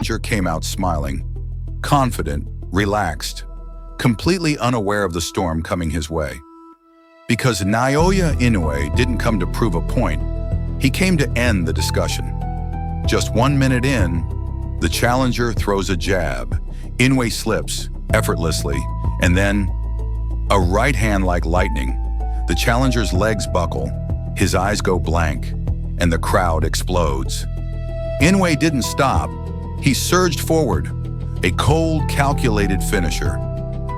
challenger came out smiling, confident, relaxed, completely unaware of the storm coming his way. Because Naoya Inoue didn't come to prove a point, he came to end the discussion. Just 1 minute in, the challenger throws a jab. Inoue slips, effortlessly, and then a right hand like lightning. The challenger's legs buckle, his eyes go blank, and the crowd explodes. Inoue didn't stop. He surged forward, a cold, calculated finisher.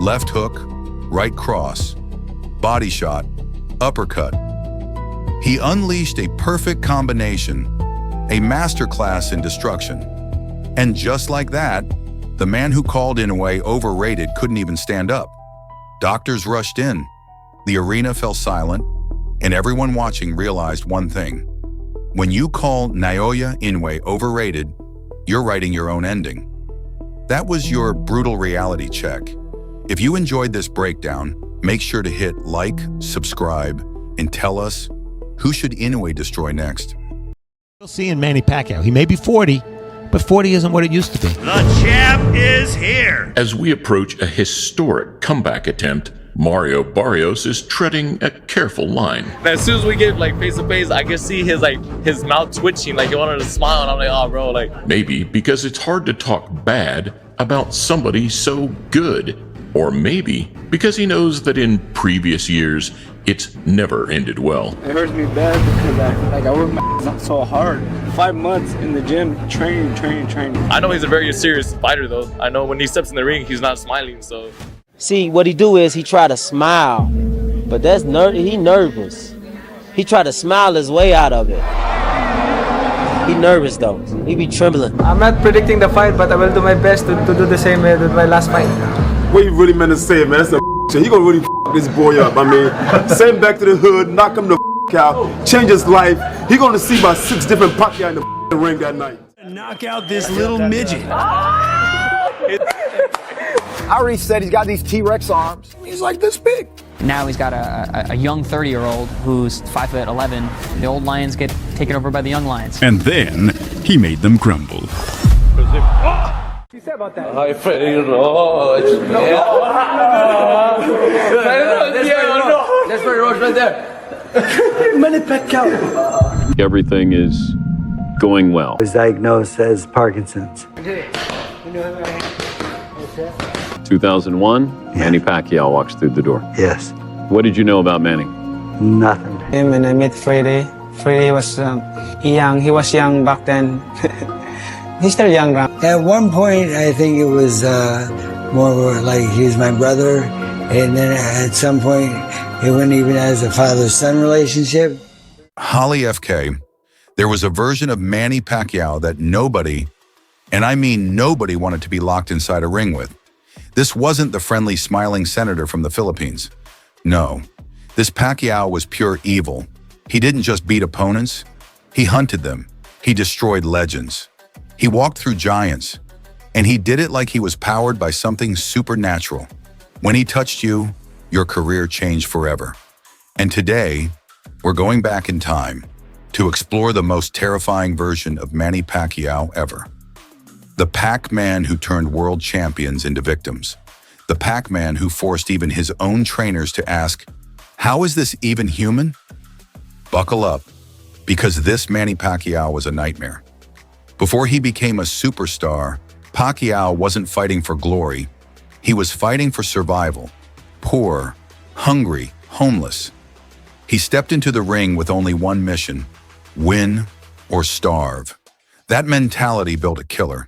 Left hook, right cross, body shot, uppercut. He unleashed a perfect combination, a masterclass in destruction. And just like that, the man who called Inoue overrated couldn't even stand up. Doctors rushed in. The arena fell silent, and everyone watching realized one thing. When you call Naoya Inoue overrated, you're writing your own ending. That was your brutal reality check. If you enjoyed this breakdown, make sure to hit like, subscribe, and tell us, who should Inoue destroy next? We'll see in Manny Pacquiao. He may be 40, but 40 isn't what it used to be. The champ is here! As we approach a historic comeback attempt, Mario Barrios is treading a careful line. As soon as we get like face to face, I can see his mouth twitching, like he wanted to smile, and I'm like, oh bro, like. Maybe because it's hard to talk bad about somebody so good. Or maybe because he knows that in previous years, it's never ended well. It hurts me bad because I work my ass off so hard. 5 months in the gym, training. I know he's a very serious fighter though. I know when he steps in the ring, he's not smiling, so. See, what he do is he try to smile, but that's he nervous. He try to smile his way out of it. He nervous though. He be trembling. I'm not predicting the fight, but I will do my best to do the same with my last fight. What he really meant to say, man, that's a shit. He gonna really this boy up. I mean, send him back to the hood, knock him the out, change his life. He gonna see about 6 different Pacquiao in the ring that night. Knock out this little midget. I already said he's got these T-Rex arms. He's like this big. Now he's got a young 30-year-old who's 5'11". The old lions get taken over by the young lions. And then he made them crumble. You said about that? Hi, Freddie Roach. That's Freddie Roach right there. Manny Pacquiao. Everything is going well. He was diagnosed as Parkinson's. 2001, Manny Pacquiao walks through the door. Yes. What did you know about Manny? Nothing. When I met Freddie, Freddie was young. He was young back then. He's still young now. At one point, I think it was more like he was my brother. And then at some point, it went even as a father-son relationship. Holly FK, there was a version of Manny Pacquiao that nobody, and I mean nobody, wanted to be locked inside a ring with. This wasn't the friendly, smiling senator from the Philippines. No, this Pacquiao was pure evil. He didn't just beat opponents, he hunted them. He destroyed legends. He walked through giants, and he did it like he was powered by something supernatural. When he touched you, your career changed forever. And today, we're going back in time to explore the most terrifying version of Manny Pacquiao ever. The Pac-Man who turned world champions into victims. The Pac-Man who forced even his own trainers to ask, how is this even human? Buckle up, because this Manny Pacquiao was a nightmare. Before he became a superstar, Pacquiao wasn't fighting for glory. He was fighting for survival. Poor, hungry, homeless. He stepped into the ring with only one mission: win or starve. That mentality built a killer.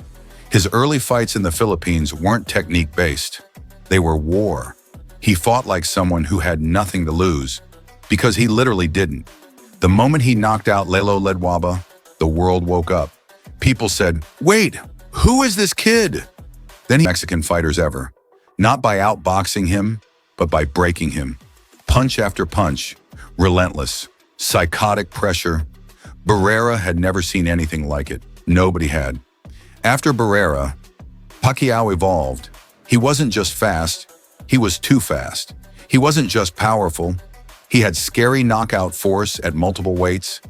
His early fights in the Philippines weren't technique-based. They were war. He fought like someone who had nothing to lose, because he literally didn't. The moment he knocked out Lelo Ledwaba, the world woke up. People said, wait, who is this kid? Then he Mexican fighters ever. Not by outboxing him, but by breaking him. Punch after punch, relentless, psychotic pressure. Barrera had never seen anything like it. Nobody had. After Barrera, Pacquiao evolved. He wasn't just fast, he was too fast. He wasn't just powerful, he had scary knockout force at multiple weights.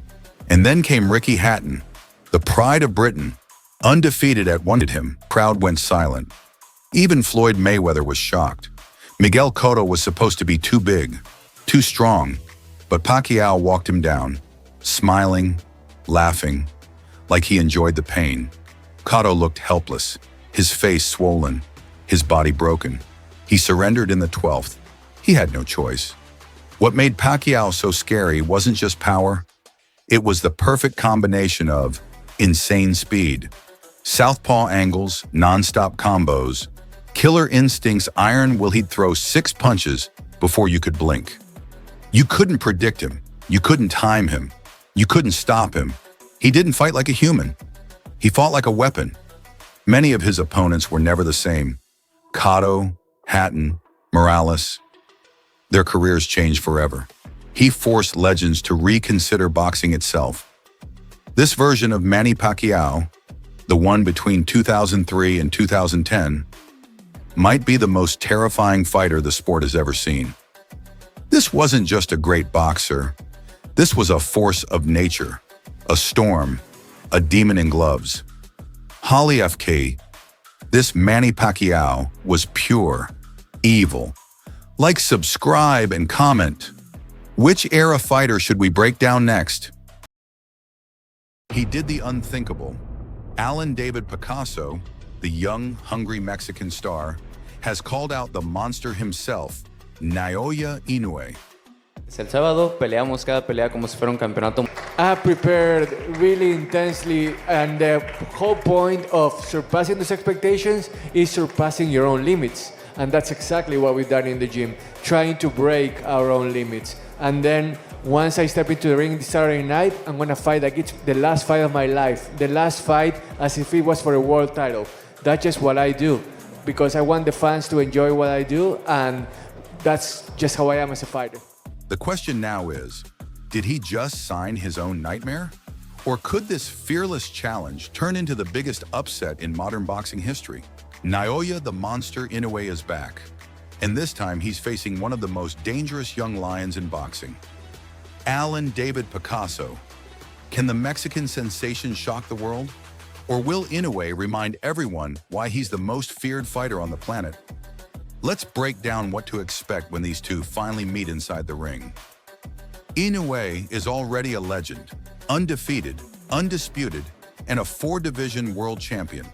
And then came Ricky Hatton, the pride of Britain, Undefeated at one, him, crowd went silent. Even Floyd Mayweather was shocked. Miguel Cotto was supposed to be too big, too strong, but Pacquiao walked him down, smiling, laughing, like he enjoyed the pain. Cotto looked helpless, his face swollen, his body broken. He surrendered in the 12th. He had no choice. What made Pacquiao so scary wasn't just power. It was the perfect combination of insane speed, southpaw angles, non-stop combos, killer instincts, iron will. He'd throw 6 punches before you could blink. You couldn't predict him. You couldn't time him. You couldn't stop him. He didn't fight like a human. He fought like a weapon. Many of his opponents were never the same. Cotto, Hatton, Morales. Their careers changed forever. He forced legends to reconsider boxing itself. This version of Manny Pacquiao, the one between 2003 and 2010, might be the most terrifying fighter the sport has ever seen. This wasn't just a great boxer. This was a force of nature, a storm, a demon in gloves. Holly FK, this Manny Pacquiao was pure, evil. Like, subscribe, and comment. Which era fighter should we break down next? He did the unthinkable. Alan David Picasso, the young, hungry Mexican star, has called out the monster himself, Naoya Inoue. El sábado peleamos cada pelea como si fuera un campeonato. I prepared really intensely, and the whole point of surpassing those expectations is surpassing your own limits. And that's exactly what we've done in the gym, trying to break our own limits. And then once I step into the ring this Saturday night, I'm gonna fight like it's the last fight of my life. The last fight as if it was for a world title. That's just what I do, because I want the fans to enjoy what I do, and that's just how I am as a fighter. The question now is, did he just sign his own nightmare? Or could this fearless challenge turn into the biggest upset in modern boxing history? Naoya the Monster Inoue is back, and this time he's facing one of the most dangerous young lions in boxing. Alan David Picasso. Can the Mexican sensation shock the world? Or will Inoue remind everyone why he's the most feared fighter on the planet? Let's break down what to expect when these two finally meet inside the ring. Inoue is already a legend, undefeated, undisputed, and a 4-division world champion.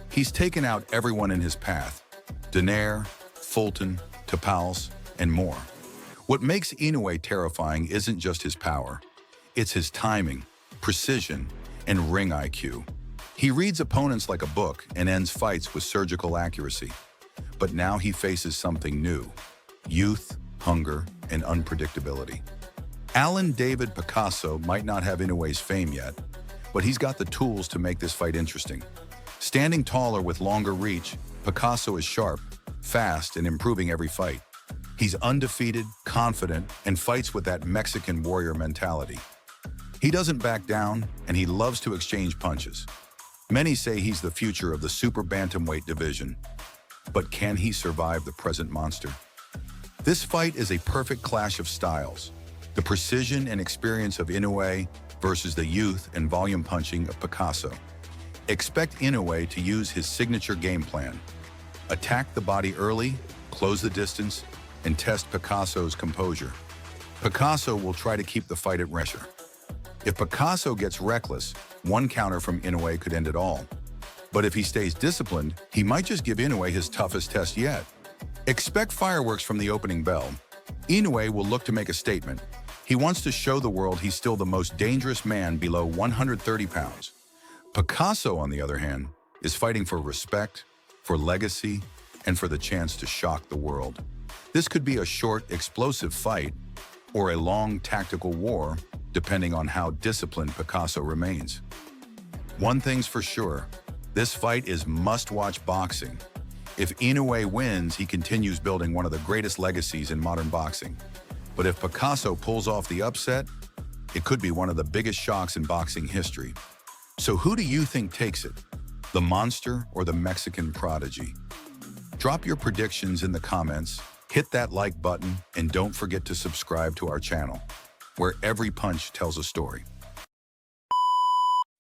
He's taken out everyone in his path, Donaire, Fulton, Tapals, and more. What makes Inoue terrifying isn't just his power, it's his timing, precision, and ring IQ. He reads opponents like a book and ends fights with surgical accuracy. But now he faces something new: youth, hunger, and unpredictability. Alan David Picasso might not have Inoue's fame yet, but he's got the tools to make this fight interesting. Standing taller with longer reach, Picasso is sharp, fast, and improving every fight. He's undefeated, confident, and fights with that Mexican warrior mentality. He doesn't back down, and he loves to exchange punches. Many say he's the future of the super bantamweight division. But can he survive the present monster? This fight is a perfect clash of styles. The precision and experience of Inoue versus the youth and volume punching of Picasso. Expect Inoue to use his signature game plan. Attack the body early, close the distance, and test Picasso's composure. Picasso will try to keep the fight at pressure. If Picasso gets reckless, one counter from Inoue could end it all. But if he stays disciplined, he might just give Inoue his toughest test yet. Expect fireworks from the opening bell. Inoue will look to make a statement. He wants to show the world he's still the most dangerous man below 130 pounds. Picasso, on the other hand, is fighting for respect, for legacy, and for the chance to shock the world. This could be a short, explosive fight, or a long, tactical war, depending on how disciplined Picasso remains. One thing's for sure, this fight is must-watch boxing. If Inoue wins, he continues building one of the greatest legacies in modern boxing. But if Picasso pulls off the upset, it could be one of the biggest shocks in boxing history. So who do you think takes it? The monster or the Mexican prodigy? Drop your predictions in the comments, hit that like button, and don't forget to subscribe to our channel, where every punch tells a story.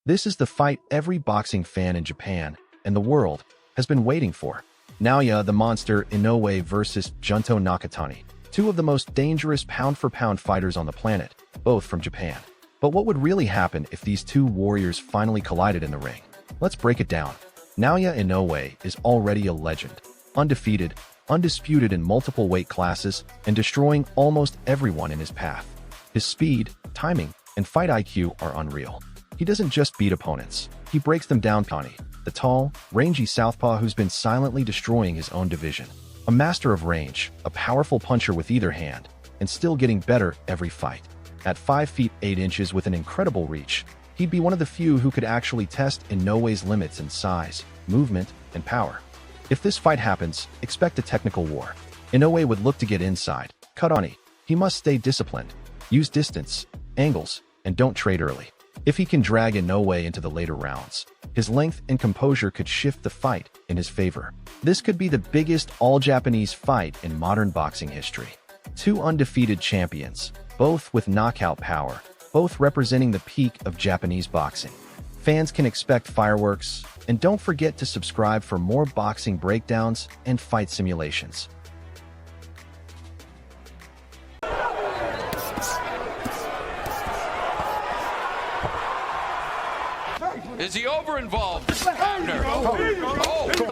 This is the fight every boxing fan in Japan and the world has been waiting for. Naoya the Monster Inoue versus Junto Nakatani, two of the most dangerous pound-for-pound fighters on the planet, both from Japan. But what would really happen if these two warriors finally collided in the ring? Let's break it down. Naoya Inoue is already a legend, undefeated, undisputed in multiple weight classes, and destroying almost everyone in his path. His speed, timing, and fight IQ are unreal. He doesn't just beat opponents, he breaks them down. Tani, the tall, rangy southpaw who's been silently destroying his own division. A master of range, a powerful puncher with either hand, and still getting better every fight. At 5 feet 8 inches with an incredible reach, he'd be one of the few who could actually test Inoue's limits in size, movement, and power. If this fight happens, expect a technical war. Inoue would look to get inside, cut on. He must stay disciplined, use distance, angles, and don't trade early. If he can drag Inoue into the later rounds, his length and composure could shift the fight in his favor. This could be the biggest all-Japanese fight in modern boxing history. Two undefeated champions, both with knockout power, both representing the peak of Japanese boxing. Fans can expect fireworks, and don't forget to subscribe for more boxing breakdowns and fight simulations. Is he over-involved? Abner.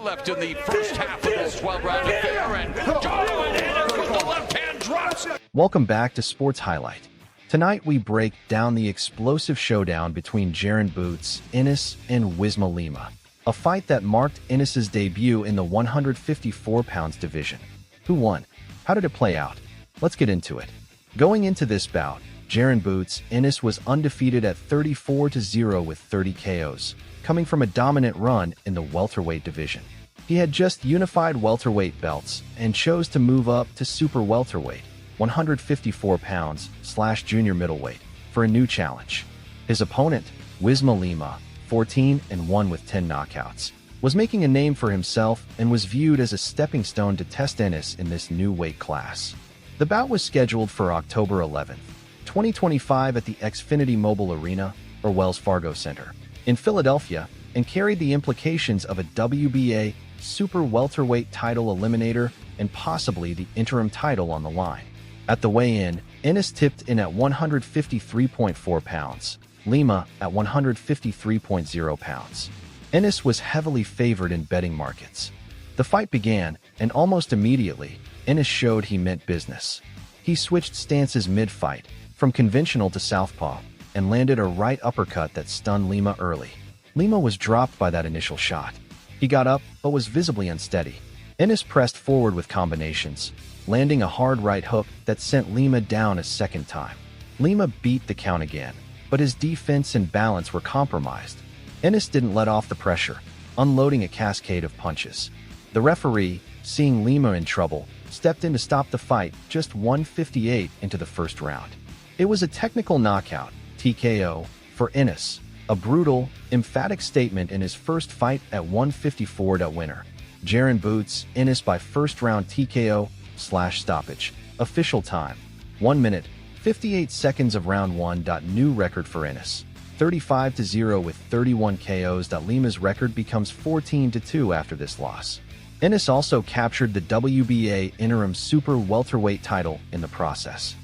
Left in the first half of this 12-round affair, and Jaron Ennis with the left-hand drops. Welcome back to Sports Highlight. Tonight we break down the explosive showdown between Jaron Ennis and Wisma Lima, a fight that marked Ennis's debut in the 154 pounds division. Who won? How did it play out? Let's get into it. Going into this bout, Jaron Ennis was undefeated at 34-0 with 30 KOs, coming from a dominant run in the welterweight division. He had just unified welterweight belts and chose to move up to super welterweight, 154 pounds / junior middleweight, for a new challenge. His opponent, Wisma Lima, 14-1 with 10 knockouts, was making a name for himself and was viewed as a stepping stone to test Ennis in this new weight class. The bout was scheduled for October 11th, 2025 at the Xfinity Mobile Arena, or Wells Fargo Center, in Philadelphia, and carried the implications of a WBA super welterweight title eliminator and possibly the interim title on the line. At the weigh-in, Ennis tipped in at 153.4 pounds, Lima at 153.0 pounds. Ennis was heavily favored in betting markets. The fight began, and almost immediately, Ennis showed he meant business. He switched stances mid-fight, from conventional to southpaw, and landed a right uppercut that stunned Lima early. Lima was dropped by that initial shot. He got up, but was visibly unsteady. Ennis pressed forward with combinations, landing a hard right hook that sent Lima down a second time. Lima beat the count again, but his defense and balance were compromised. Ennis didn't let off the pressure, unloading a cascade of punches. The referee, seeing Lima in trouble, stepped in to stop the fight just 158 into the first round. It was a technical knockout, TKO, for Ennis, a brutal, emphatic statement in his first fight at 154. Winner, Jaron Ennis by first-round TKO / stoppage. Official time, 1 minute, 58 seconds of round 1. New record for Ennis, 35-0 with 31 KOs. Lima's record becomes 14-2 after this loss. Ennis also captured the WBA interim super welterweight title in the process.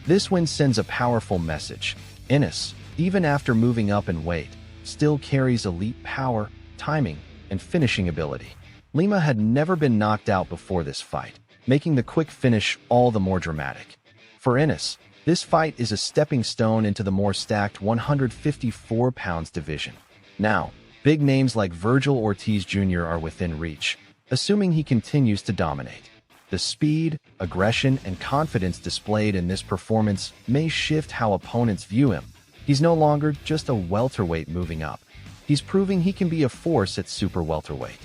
This win sends a powerful message. Ennis, even after moving up in weight, still carries elite power, timing, and finishing ability. Lima had never been knocked out before this fight, making the quick finish all the more dramatic. For Ennis, this fight is a stepping stone into the more stacked 154 pounds division. Now, big names like Virgil Ortiz Jr. are within reach, assuming he continues to dominate. The speed, aggression, and confidence displayed in this performance may shift how opponents view him. He's no longer just a welterweight moving up. He's proving he can be a force at super welterweight.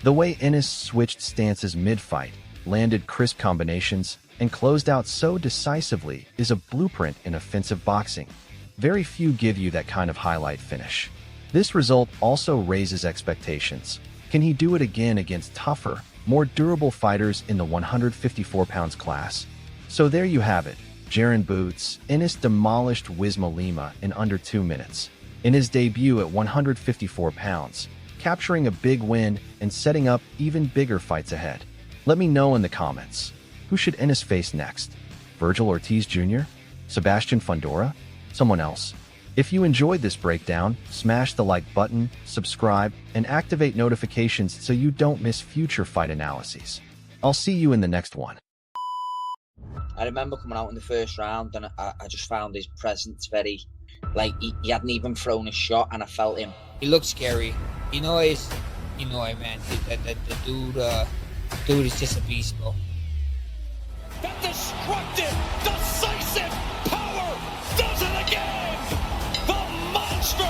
The way Ennis switched stances mid-fight, landed crisp combinations, and closed out so decisively is a blueprint in offensive boxing. Very few give you that kind of highlight finish. This result also raises expectations. Can he do it again against tougher, more durable fighters in the 154 pounds class? So there you have it. Jaron Ennis demolished Wisma Lima in under 2 minutes. in his debut at 154 pounds, capturing a big win and setting up even bigger fights ahead. Let me know in the comments. Who should Ennis face next? Virgil Ortiz Jr.? Sebastian Fundora? Someone else? If you enjoyed this breakdown, smash the like button, subscribe, and activate notifications so you don't miss future fight analyses. I'll see you in the next one. I remember coming out in the first round and I just found his presence very, like, he hadn't even thrown a shot and I felt him. He looked scary. Inoue is Inoue, man. The dude is just a beast, bro. That destructive, decisive power does it again! The monster!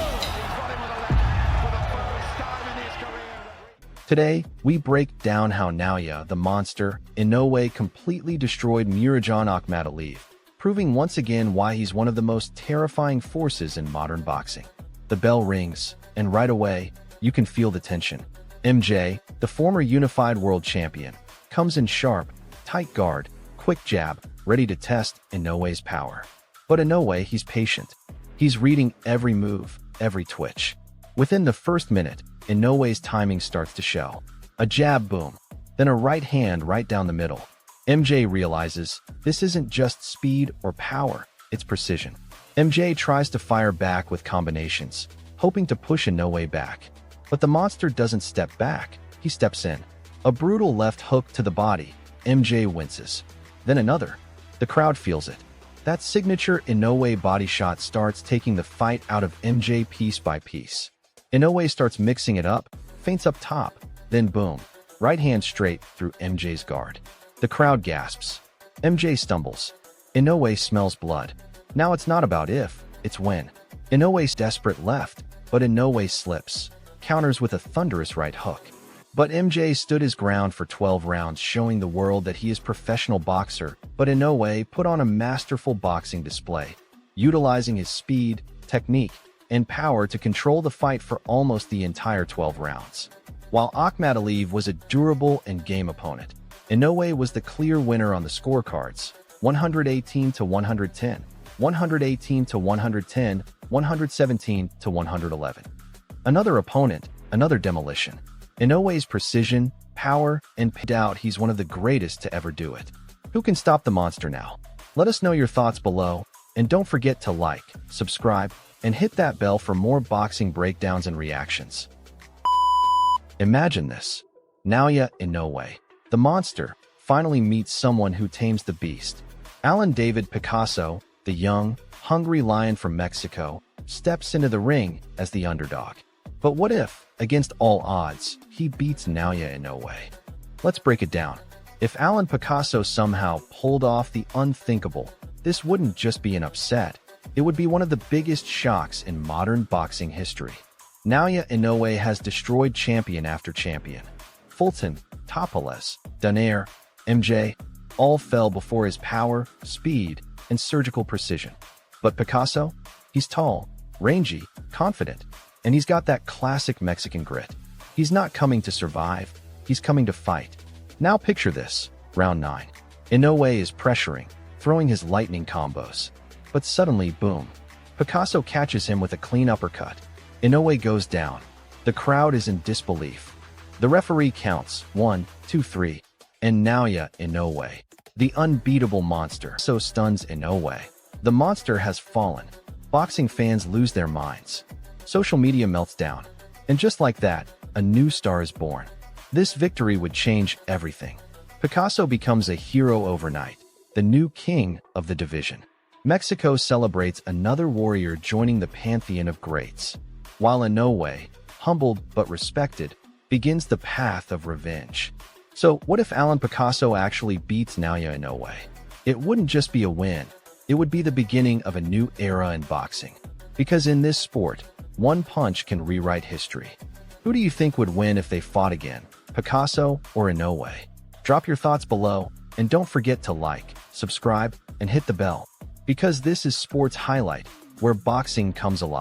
Today, we break down how Naoya, the monster, Inoue completely destroyed Murajan Akhmadaliev, proving once again why he's one of the most terrifying forces in modern boxing. The bell rings, and right away, you can feel the tension. MJ, the former unified world champion, comes in sharp, tight guard, quick jab, ready to test Inoue's power. But Inoue, he's patient. He's reading every move, every twitch. Within the first minute, Inoue's timing starts to show. A jab boom, then a right hand right down the middle. MJ realizes this isn't just speed or power, it's precision. MJ tries to fire back with combinations, hoping to push Inoue back. But the monster doesn't step back, he steps in. A brutal left hook to the body, MJ winces. Then another. The crowd feels it. That signature Inoue body shot starts taking the fight out of MJ piece by piece. Inoue starts mixing it up, feints up top, then boom, right hand straight through MJ's guard. The crowd gasps. MJ stumbles. Inoue smells blood. Now it's not about if, it's when. Inoue's desperate left, but Inoue slips, counters with a thunderous right hook. But MJ stood his ground for 12 rounds, showing the world that he is a professional boxer, but Inoue put on a masterful boxing display, utilizing his speed, technique, and power to control the fight for almost the entire 12 rounds. While Akhmadaliev was a durable and game opponent, Inoue was the clear winner on the scorecards, 118 to 110, 118 to 110, 117 to 111. Another opponent, another demolition. Inoue's precision, power, and doubt he's one of the greatest to ever do it. Who can stop the monster now? Let us know your thoughts below, and don't forget to like, subscribe, and hit that bell for more boxing breakdowns and reactions. Imagine this. Naoya Inoue, the monster, finally meets someone who tames the beast. Alan David Picasso, the young, hungry lion from Mexico, steps into the ring as the underdog. But what if, against all odds, he beats Naoya Inoue? Let's break it down. If Alan Picasso somehow pulled off the unthinkable, this wouldn't just be an upset. It would be one of the biggest shocks in modern boxing history. Naoya Inoue has destroyed champion after champion. Fulton, Topules, Donaire, MJ, all fell before his power, speed, and surgical precision. But Picasso? He's tall, rangy, confident, and he's got that classic Mexican grit. He's not coming to survive, he's coming to fight. Now picture this, round 9. Inoue is pressuring, throwing his lightning combos. But suddenly, boom, Picasso catches him with a clean uppercut. Inoue goes down. The crowd is in disbelief. The referee counts 1, 2, 3, and Naoya Inoue, the unbeatable monster, so stuns Inoue. The monster has fallen. Boxing fans lose their minds. Social media melts down. And just like that, a new star is born. This victory would change everything. Picasso becomes a hero overnight, the new king of the division. Mexico celebrates another warrior joining the pantheon of greats, while Inoue, humbled but respected, begins the path of revenge. So what if Alan Picasso actually beats Naoya Inoue? It wouldn't just be a win, it would be the beginning of a new era in boxing. Because in this sport, one punch can rewrite history. Who do you think would win if they fought again, Picasso or Inoue? Drop your thoughts below, and don't forget to like, subscribe, and hit the bell. Because this is Sports Highlight, where boxing comes alive.